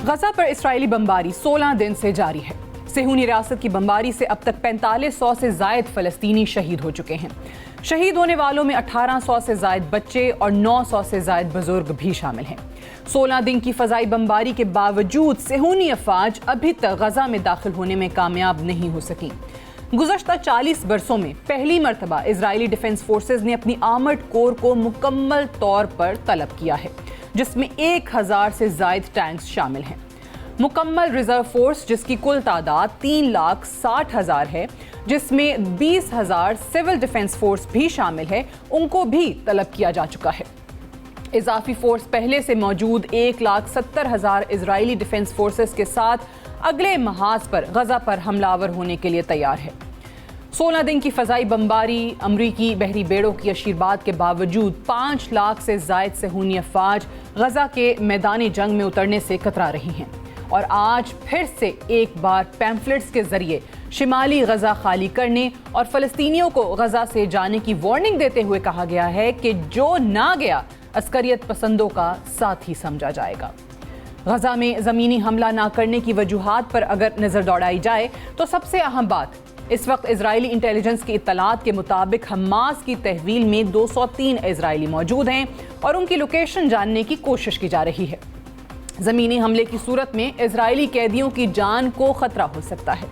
غزہ پر اسرائیلی بمباری 16 دن سے جاری ہے۔ صہیونی ریاست کی بمباری سے اب تک 4500 سے زائد فلسطینی شہید ہو چکے ہیں۔ شہید ہونے والوں میں 1800 سے زائد بچے اور 900 سے زائد بزرگ بھی شامل ہیں۔ 16 دن کی فضائی بمباری کے باوجود صہیونی افواج ابھی تک غزہ میں داخل ہونے میں کامیاب نہیں ہو سکیں۔ گزشتہ 40 برسوں میں پہلی مرتبہ اسرائیلی ڈیفنس فورسز نے اپنی آرمرڈ کور کو مکمل طور پر طلب کیا ہے، جس میں 1000 سے زائد ٹینکس شامل ہیں۔ مکمل ریزرو فورس، جس کی کل تعداد 3,60,000 ہے، جس میں 20,000 سول ڈیفنس فورس بھی شامل ہے، ان کو بھی طلب کیا جا چکا ہے۔ اضافی فورس پہلے سے موجود 1,70,000 اسرائیلی ڈیفنس فورسز کے ساتھ اگلے محاذ پر غزہ پر حملہ آور ہونے کے لیے تیار ہے۔ 16 دن کی فضائی بمباری، امریکی بحری بیڑوں کی اشیرباد کے باوجود 5 لاکھ سے زائد صہیونی افواج غزہ کے میدان جنگ میں اترنے سے کترا رہی ہیں، اور آج پھر سے ایک بار پیمفلٹس کے ذریعے شمالی غزہ خالی کرنے اور فلسطینیوں کو غزہ سے جانے کی وارننگ دیتے ہوئے کہا گیا ہے کہ جو نہ گیا عسکریت پسندوں کا ساتھی سمجھا جائے گا۔ غزہ میں زمینی حملہ نہ کرنے کی وجوہات پر اگر نظر دوڑائی جائے تو سب سے اہم بات اس وقت اسرائیلی انٹیلیجنس کی اطلاعات کے مطابق حماس کی تحویل میں 203 اسرائیلی موجود ہیں اور ان کی لوکیشن جاننے کی کوشش کی جا رہی ہے۔ زمینی حملے کی صورت میں اسرائیلی قیدیوں کی جان کو خطرہ ہو سکتا ہے۔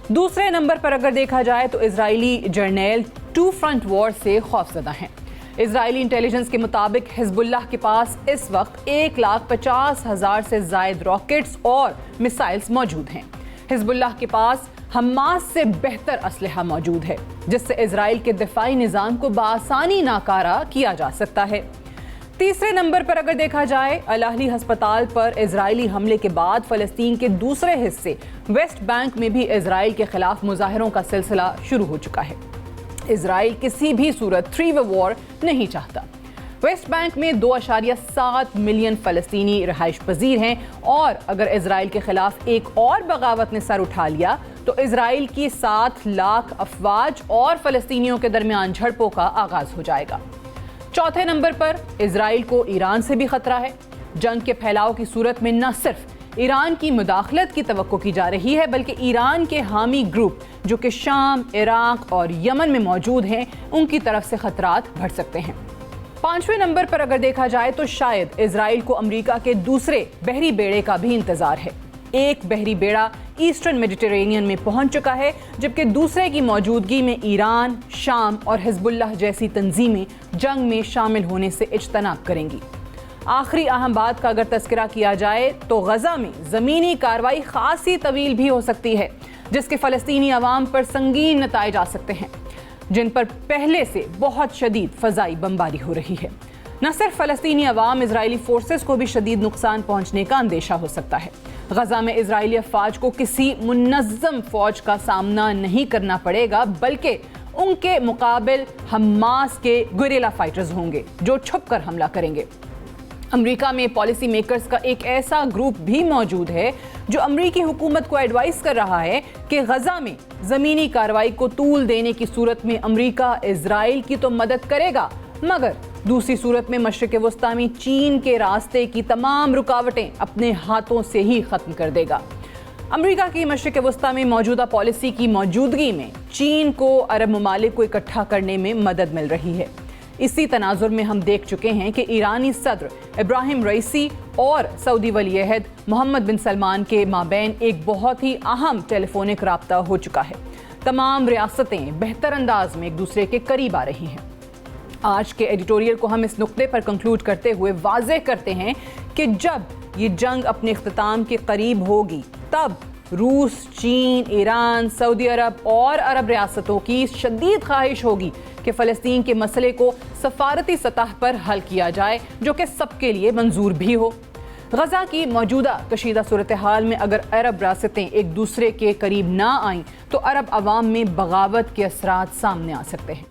دوسرے نمبر پر اگر دیکھا جائے تو اسرائیلی جرنیل 2 فرنٹ وار سے خوفزدہ ہیں۔ اسرائیلی انٹیلیجنس کے مطابق حزب اللہ کے پاس اس وقت 1,50,000 سے زائد راکٹس اور میسائلز موجود ہیں۔ حزب اللہ کے پاس حماس سے بہتر اسلحہ موجود ہے، جس سے اسرائیل کے دفاعی نظام کو بآسانی ناکارہ کیا جا سکتا ہے۔ تیسرے نمبر پر اگر دیکھا جائے، الاہلی ہسپتال پر اسرائیلی حملے کے بعد فلسطین کے دوسرے حصے ویسٹ بینک میں بھی اسرائیل کے خلاف مظاہروں کا سلسلہ شروع ہو چکا ہے۔ اسرائیل کسی بھی صورت 3 وار نہیں چاہتا۔ ویسٹ بینک میں 2.7 ملین فلسطینی رہائش پذیر ہیں، اور اگر اسرائیل کے خلاف ایک اور بغاوت نے سر اٹھا لیا تو اسرائیل کی 7 لاکھ افواج اور فلسطینیوں کے درمیان جھڑپوں کا آغاز ہو جائے گا۔ چوتھے نمبر پر اسرائیل کو ایران سے بھی خطرہ ہے۔ جنگ کے پھیلاؤ کی صورت میں نہ صرف ایران کی مداخلت کی توقع کی جا رہی ہے، بلکہ ایران کے حامی گروپ جو کہ شام، عراق اور یمن میں موجود ہیں، ان کی طرف سے خطرات بڑھ سکتے ہیں۔ 5ویں نمبر پر اگر دیکھا جائے تو شاید اسرائیل کو امریکہ کے دوسرے بحری بیڑے کا بھی انتظار ہے۔ ایک بحری بیڑا ایسٹرن میڈیٹرینین میں پہنچ چکا ہے، جبکہ دوسرے کی موجودگی میں ایران، شام اور حزب اللہ جیسی تنظیمیں جنگ میں شامل ہونے سے اجتناب کریں گی۔ آخری اہم بات کا اگر تذکرہ کیا جائے تو غزہ میں زمینی کارروائی خاصی طویل بھی ہو سکتی ہے، جس کے فلسطینی عوام پر سنگین نتائج آ سکتے ہیں، جن پر پہلے سے بہت شدید فضائی بمباری ہو رہی ہے۔ نہ صرف فلسطینی عوام، اسرائیلی فورسز کو بھی شدید نقصان پہنچنے کا اندیشہ ہو سکتا ہے۔ غزہ میں اسرائیلی افواج کو کسی منظم فوج کا سامنا نہیں کرنا پڑے گا، بلکہ ان کے مقابل حماس کے گوریلا فائٹرز ہوں گے جو چھپ کر حملہ کریں گے۔ امریکہ میں پالیسی میکرز کا ایک ایسا گروپ بھی موجود ہے جو امریکی حکومت کو ایڈوائز کر رہا ہے کہ غزہ میں زمینی کارروائی کو طول دینے کی صورت میں امریکہ اسرائیل کی تو مدد کرے گا، مگر دوسری صورت میں مشرق وسطیٰ میں چین کے راستے کی تمام رکاوٹیں اپنے ہاتھوں سے ہی ختم کر دے گا۔ امریکہ کی مشرق وسطیٰ میں موجودہ پالیسی کی موجودگی میں چین کو عرب ممالک کو اکٹھا کرنے میں مدد مل رہی ہے۔ اسی تناظر میں ہم دیکھ چکے ہیں کہ ایرانی صدر ابراہیم رئیسی اور سعودی ولی عہد محمد بن سلمان کے مابین ایک بہت ہی اہم ٹیلی فونک رابطہ ہو چکا ہے۔ تمام ریاستیں بہتر انداز میں ایک دوسرے کے قریب آ رہی ہیں۔ آج کے ایڈیٹوریل کو ہم اس نقطے پر کنکلوڈ کرتے ہوئے واضح کرتے ہیں کہ جب یہ جنگ اپنے اختتام کے قریب ہوگی، تب روس، چین، ایران، سعودی عرب اور عرب ریاستوں کی شدید خواہش ہوگی کہ فلسطین کے مسئلے کو سفارتی سطح پر حل کیا جائے، جو کہ سب کے لیے منظور بھی ہو۔ غزہ کی موجودہ کشیدہ صورتحال میں اگر عرب ریاستیں ایک دوسرے کے قریب نہ آئیں تو عرب عوام میں بغاوت کے اثرات سامنے آ سکتے ہیں۔